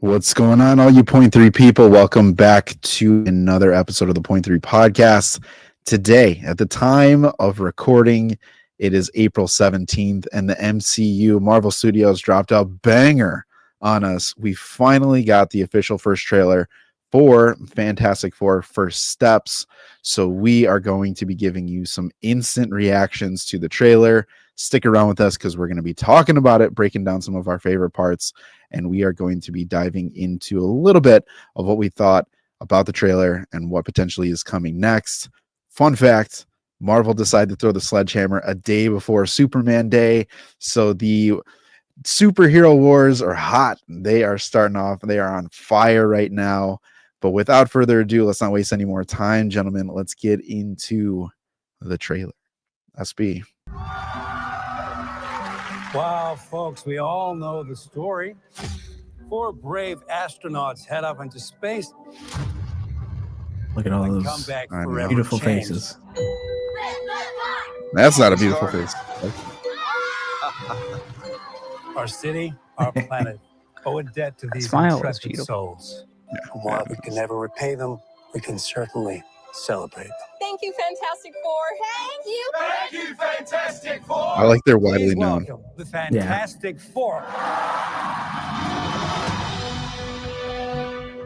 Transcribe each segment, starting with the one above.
What's going on, all you Point 3 people? Welcome back to another episode of the Point 3 podcast. Today, at the time of recording, it is April 17th, and the MCU Marvel Studios dropped a banger on us. We finally got the official first trailer for Fantastic Four First Steps. So we are going to be giving you some instant reactions to the trailer. Stick around with us because we're going to be talking about it, breaking down some of our favorite parts, and we are going to be diving into a little bit of what we thought about the trailer and what potentially is coming next. Fun fact, Marvel decided to throw the sledgehammer a day before Superman Day, so the superhero wars are hot. They are starting off. They are on fire right now. But without further ado, let's not waste any more time, gentlemen. Let's get into the trailer. SB. Wow, folks, we all know the story. 4 brave astronauts head up into space. Look at all and those come back forever beautiful changed. faces. That's not a beautiful face. Our city, our planet, owe a debt to these smile is intrepid beautiful. souls. And while we can never repay them, we can certainly celebrate them. Thank you, Fantastic Four. Thank you. Thank you, Fantastic Four. I like they're widely Please known. welcome the Fantastic Four.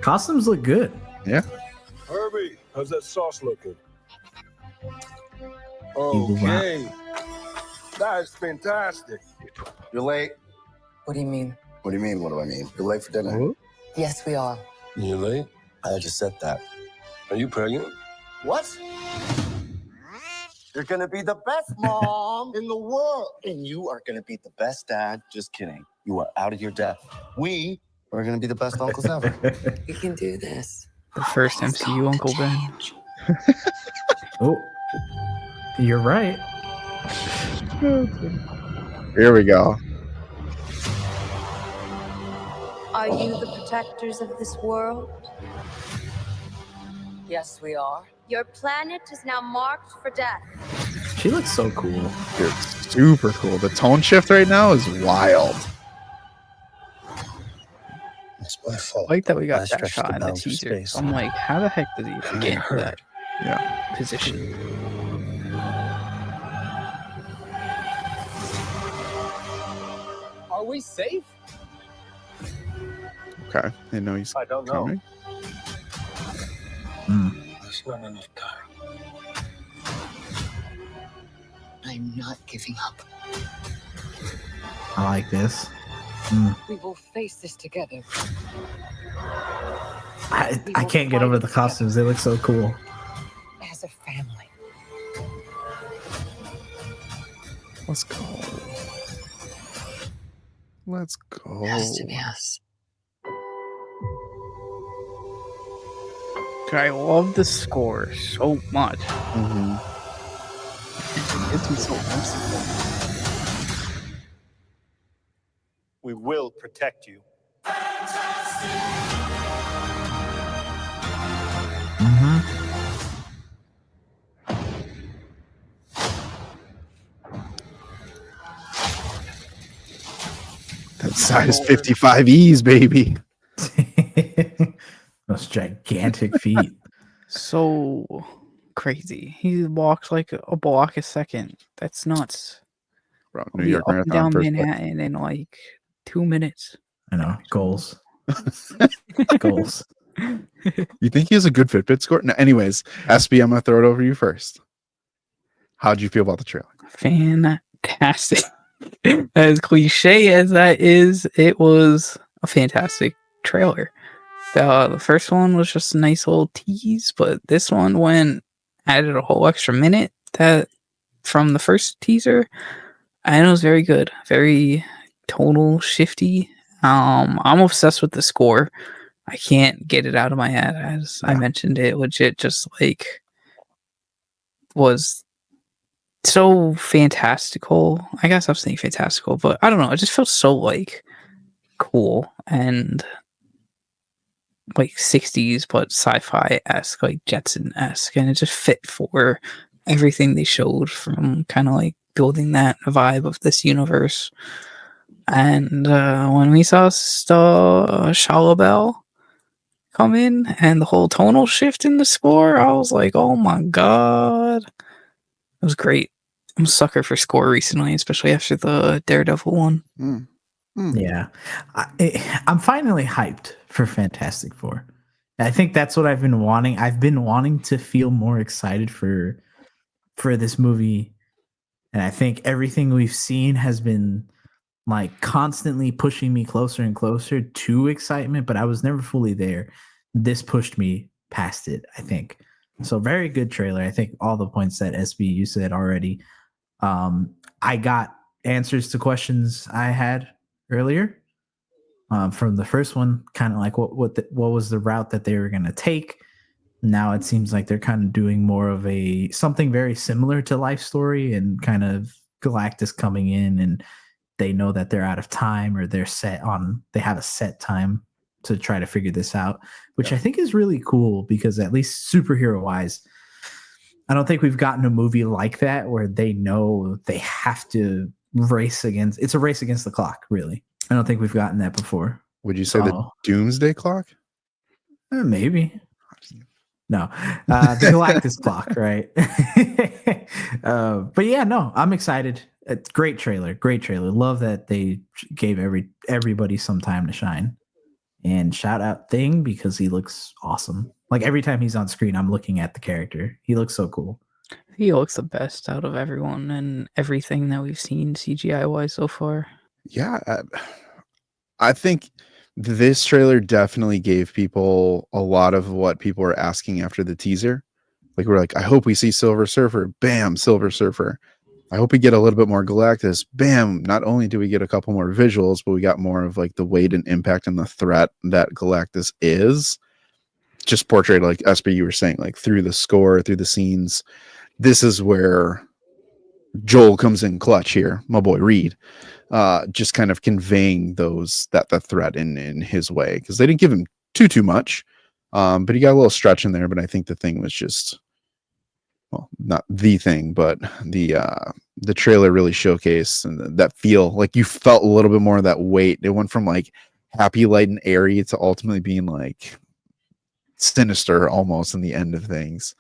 Costumes look good. Yeah. Herbie, how's that sauce looking? Evil Okay. That is fantastic. You're late. What do you mean? What do you mean? What do I mean? You're late for dinner. Oh. Yes, we are. You late? I just said that. Are you pregnant? What? You're gonna be the best mom in the world. And you are gonna be the best dad. Just kidding. You are out of your depth. We are gonna be the best uncles ever. We can do this. The first MCU Uncle Ben. Oh, you're right. Here we go. Are you the protectors of this world? Yes, we are. Your planet is now marked for death. She looks so cool. Dude, super cool. The tone shift right now is wild. It's my fault. I like that we I got that stretched shot in the bounds of teaser. space. I'm like, how the heck did he even get into that Yeah. position? Are we safe? Okay. I didn't know he's I don't know. coming. There's not enough time. I'm not giving up. I like this. We will face this together. I can't get over the costumes. They look so cool. As a family. Let's go. Let's go. Has to be us. I love the score so much. Mhm. It's so awesome. We will protect you. That size 55Es, baby. Those gigantic feet. So crazy. He walks like a block a second. That's nuts. Bro, He'll New be York up and Marathon down first place. Manhattan in like 2 minutes. I know. Goals. Goals. You think he has a good Fitbit score? No, anyways, SB, I'm gonna throw it over to you first. How'd you feel about the trailer? Fantastic. As cliche as that is, it was a fantastic trailer. The first one was just a nice little tease, but this one added a whole extra minute that from the first teaser, and it was very good, very tonal shifty. I'm obsessed with the score. I can't get it out of my head, as I mentioned. It legit just like was so fantastical. I guess I'm saying fantastical, but I don't know. It just felt so like cool and like 60s, but sci-fi-esque, like Jetson-esque, and it just fit for everything they showed from kind of like building that vibe of this universe. And when we saw Shalabel come in and the whole tonal shift in the score, I was like, oh my god. It was great. I'm a sucker for score recently, especially after the Daredevil one. Yeah, I'm finally hyped for Fantastic Four. I think that's what I've been wanting. I've been wanting to feel more excited for this movie, and I think everything we've seen has been like constantly pushing me closer and closer to excitement. But I was never fully there. This pushed me past it, I think. So very good trailer. I think all the points that SB you said already. I got answers to questions I had earlier from the first one, kind of like what was the route that they were going to take. Now it seems like they're kind of doing more of something very similar to Life Story, and kind of Galactus coming in and they know that they're out of time, or they have a set time to try to figure this out, which I think is really cool, because at least superhero wise, I don't think we've gotten a movie like that where they know they have to it's a race against the clock, really. I don't think we've gotten that before. Would you say the Doomsday Clock? Maybe. No, the Galactus clock, right? But yeah, no, I'm excited. It's great trailer. Love that they gave everybody some time to shine. And shout out Thing, because he looks awesome. Like every time he's on screen, I'm looking at the character. He looks so cool. He looks the best out of everyone and everything that we've seen CGI wise so far. Yeah, I think this trailer definitely gave people a lot of what people were asking after the teaser. Like, we're like, I hope we see Silver Surfer. Bam, Silver Surfer. I hope we get a little bit more Galactus. Bam. Not only do we get a couple more visuals, but we got more of like the weight and impact and the threat that Galactus is. Just portrayed, like SB, you were saying, like through the score, through the scenes. This is where Joel comes in clutch here, my boy Reed, just kind of conveying that threat in his way, because they didn't give him too much, but he got a little stretch in there. But I think the thing was just, well, not the thing, but the trailer really showcased and that feel, like you felt a little bit more of that weight. It went from like happy, light, and airy to ultimately being like sinister almost in the end of things.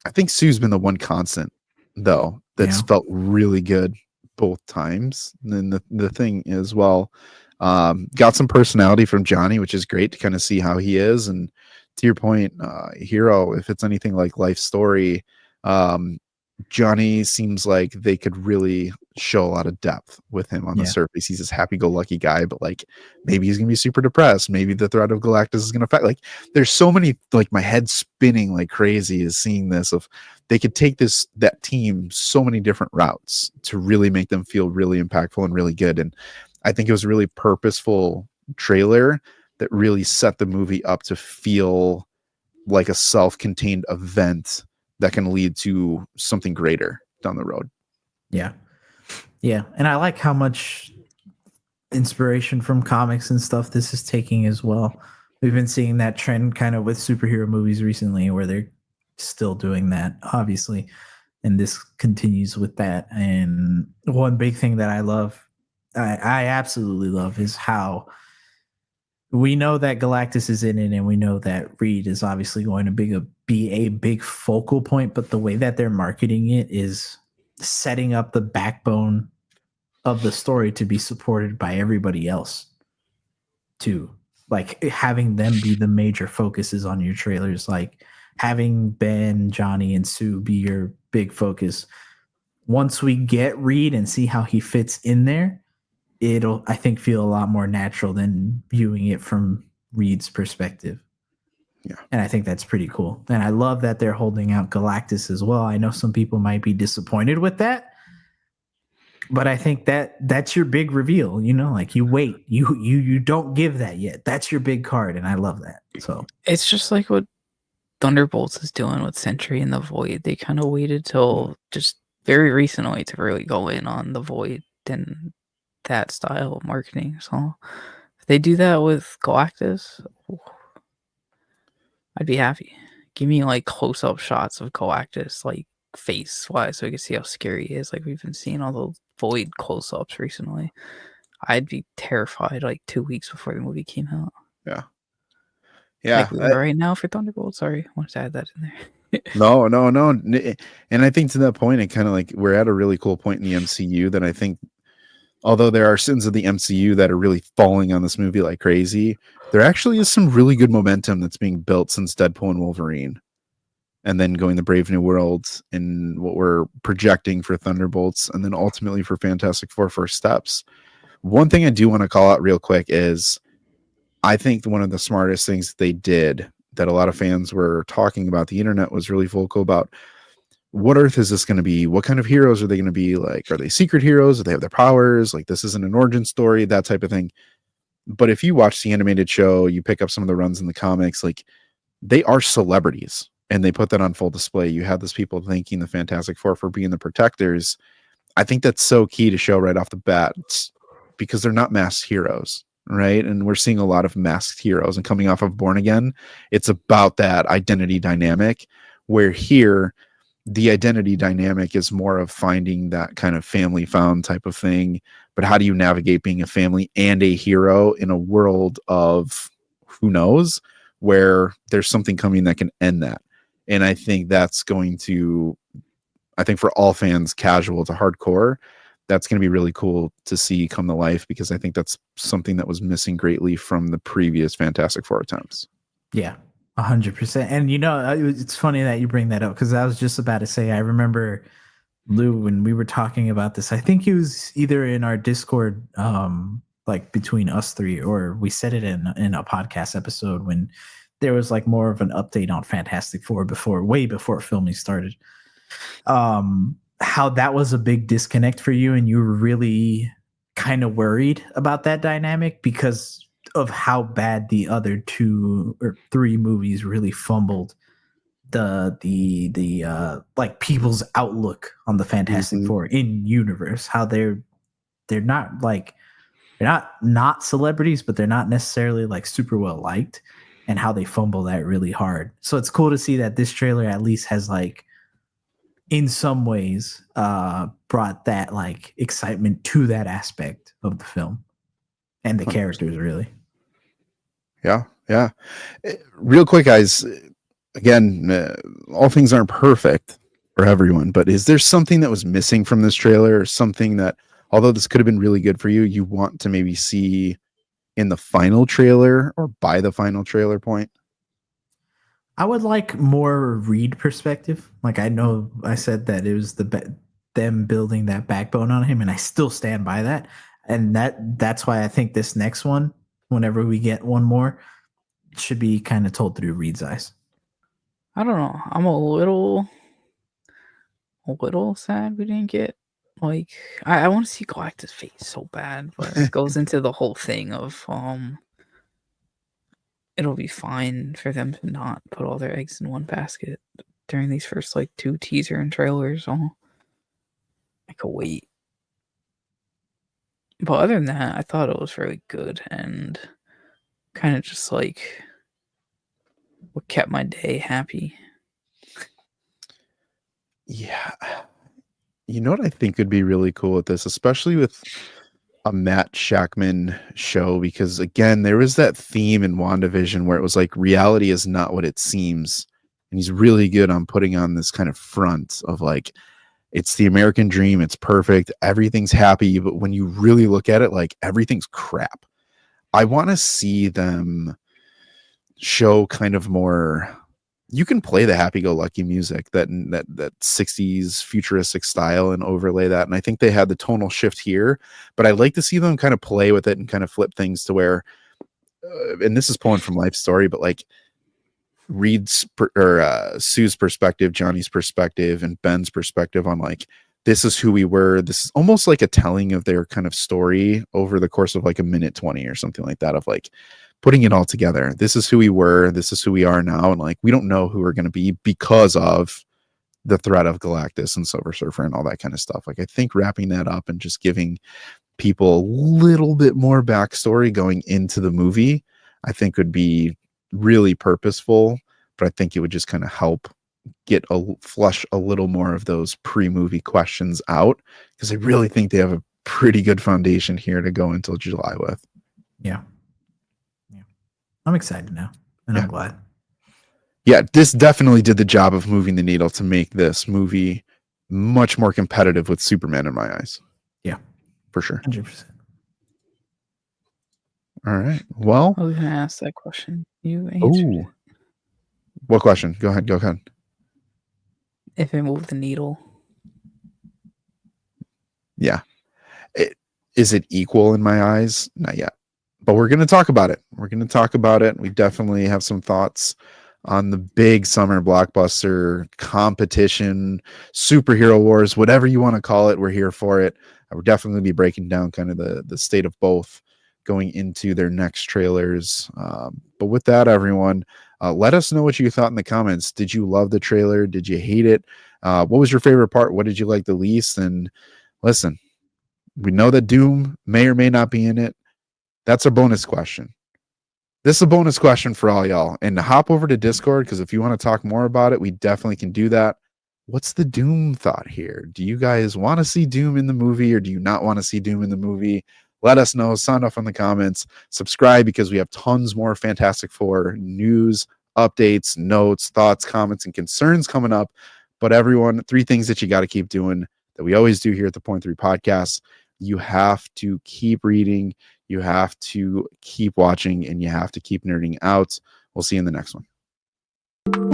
I think Sue's been the one constant though that's felt really good both times. And then the thing as well, got some personality from Johnny, which is great to kind of see how he is. And to your point, Hero, if it's anything like Life Story, Johnny seems like they could really show a lot of depth with him on the surface. He's this happy-go-lucky guy, but like maybe he's gonna be super depressed. Maybe the threat of Galactus is gonna affect. Like, there's so many, like my head's spinning like crazy is seeing this. Of they could take that team so many different routes to really make them feel really impactful and really good. And I think it was a really purposeful trailer that really set the movie up to feel like a self-contained event that can lead to something greater down the road. Yeah. And I like how much inspiration from comics and stuff this is taking as well. We've been seeing that trend kind of with superhero movies recently, where they're still doing that, obviously. And this continues with that. And one big thing that I love, I absolutely love, is how we know that Galactus is in it, and we know that Reed is obviously going to be a big focal point, but the way that they're marketing it is setting up the backbone of the story to be supported by everybody else too. Like having them be the major focuses on your trailers, like having Ben, Johnny, and Sue be your big focus. Once we get Reed and see how he fits in there, it'll, I think, feel a lot more natural than viewing it from Reed's perspective. Yeah. And I think that's pretty cool. And I love that they're holding out Galactus as well. I know some people might be disappointed with that, but I think that's your big reveal, like you wait, you don't give that yet. That's your big card. And I love that. So it's just like what Thunderbolts is doing with Sentry and the Void. They kind of waited till just very recently to really go in on the Void and that style of marketing. So if they do that with Galactus, I'd be happy. Give me like close-up shots of Galactus, like face-wise, so we can see how scary he is. Like we've been seeing all those avoid close-ups recently. I'd be terrified like 2 weeks before the movie came out. Yeah. Like we are right now for Thunderbolt. Sorry, I wanted to add that in there. No. And I think to that point, it kind of like we're at a really cool point in the MCU that I think, although there are sins of the MCU that are really falling on this movie like crazy, there actually is some really good momentum that's being built since Deadpool and Wolverine. And then going the Brave New World and what we're projecting for Thunderbolts, and then ultimately for Fantastic Four First Steps. One thing I do want to call out real quick is I think one of the smartest things they did that a lot of fans were talking about, the internet was really vocal about, what Earth is this going to be? What kind of heroes are they going to be? Like, are they secret heroes? Do they have their powers? Like, this isn't an origin story, that type of thing. But if you watch the animated show, you pick up some of the runs in the comics, like, they are celebrities. And they put that on full display. You have those people thanking the Fantastic Four for being the protectors. I think that's so key to show right off the bat, because they're not masked heroes, right? And we're seeing a lot of masked heroes. And coming off of Born Again, it's about that identity dynamic, where here, the identity dynamic is more of finding that kind of family found type of thing. But how do you navigate being a family and a hero in a world of who knows, where there's something coming that can end that? And I think that's going to, I think for all fans, casual to hardcore, that's going to be really cool to see come to life, because I think that's something that was missing greatly from the previous Fantastic Four attempts. Yeah, 100%. And it's funny that you bring that up, because I was just about to say, I remember Lou, when we were talking about this, I think he was either in our Discord, like between us three, or we said it in a podcast episode when there was like more of an update on Fantastic Four way before filming started. How that was a big disconnect for you, and you were really kind of worried about that dynamic because of how bad the other 2 or 3 movies really fumbled the like people's outlook on the Fantastic Four in universe. How they're not like, they're not celebrities, but they're not necessarily like super well liked, and how they fumble that really hard. So it's cool to see that this trailer at least has like, in some ways, brought that like excitement to that aspect of the film and the 100%. Characters, really. Yeah. Real quick, guys. Again, all things aren't perfect for everyone, but is there something that was missing from this trailer, or something that, although this could have been really good for you, you want to maybe see in the final trailer or by the final trailer point? I would like more Reed perspective. Like, I know I said that it was them building that backbone on him, and I still stand by that. And that's why I think this next one, whenever we get one more, should be kind of told through Reed's eyes. I don't know. I'm a little sad we didn't get, like, I want to see Galactus' face so bad, but it goes into the whole thing of it'll be fine for them to not put all their eggs in one basket during these first like 2 teaser and trailers. So I could wait. But other than that, I thought it was really good and kind of just like what kept my day happy. Yeah. You know what I think would be really cool with this, especially with a Matt Shakman show, because again, there was that theme in WandaVision where it was like reality is not what it seems. And he's really good on putting on this kind of front of like, it's the American dream. It's perfect. Everything's happy. But when you really look at it, like everything's crap. I want to see them show kind of more. You can play the happy-go-lucky music, that 60s futuristic style, and overlay that. And I think they had the tonal shift here, but I'd like to see them kind of play with it and kind of flip things to where, and this is pulling from Life Story, but like Reed's Sue's perspective, Johnny's perspective, and Ben's perspective on like, this is who we were. This is almost like a telling of their kind of story over the course of like a minute 20 or something like that, of like putting it all together. This is who we were. This is who we are now. And like, we don't know who we're going to be because of the threat of Galactus and Silver Surfer and all that kind of stuff. Like, I think wrapping that up and just giving people a little bit more backstory going into the movie, I think would be really purposeful, but I think it would just kind of help flush a little more of those pre-movie questions out, because I really think they have a pretty good foundation here to go until July with. Yeah. I'm excited now, and I'm glad. Yeah, this definitely did the job of moving the needle to make this movie much more competitive with Superman in my eyes. Yeah, for sure. 100%. All right. Well, I was going to ask that question. You answered it. What question? Go ahead. If it moved the needle. Yeah. Is it equal in my eyes? Not yet. But we're going to talk about it. We definitely have some thoughts on the big summer blockbuster competition, superhero wars, whatever you want to call it. We're here for it. We're definitely be breaking down kind of the state of both going into their next trailers. But with that, everyone, let us know what you thought in the comments. Did you love the trailer? Did you hate it? What was your favorite part? What did you like the least? And listen, we know that Doom may or may not be in it. That's a bonus question. This is a bonus question for all y'all. And hop over to Discord, because if you want to talk more about it, we definitely can do that. What's the Doom thought here? Do you guys want to see Doom in the movie, or do you not want to see Doom in the movie? Let us know. Sound off in the comments. Subscribe, because we have tons more Fantastic Four news, updates, notes, thoughts, comments, and concerns coming up. But everyone, 3 things that you got to keep doing that we always do here at the Point 3 Podcast. You have to keep reading, you have to keep watching, and you have to keep nerding out. We'll see you in the next one.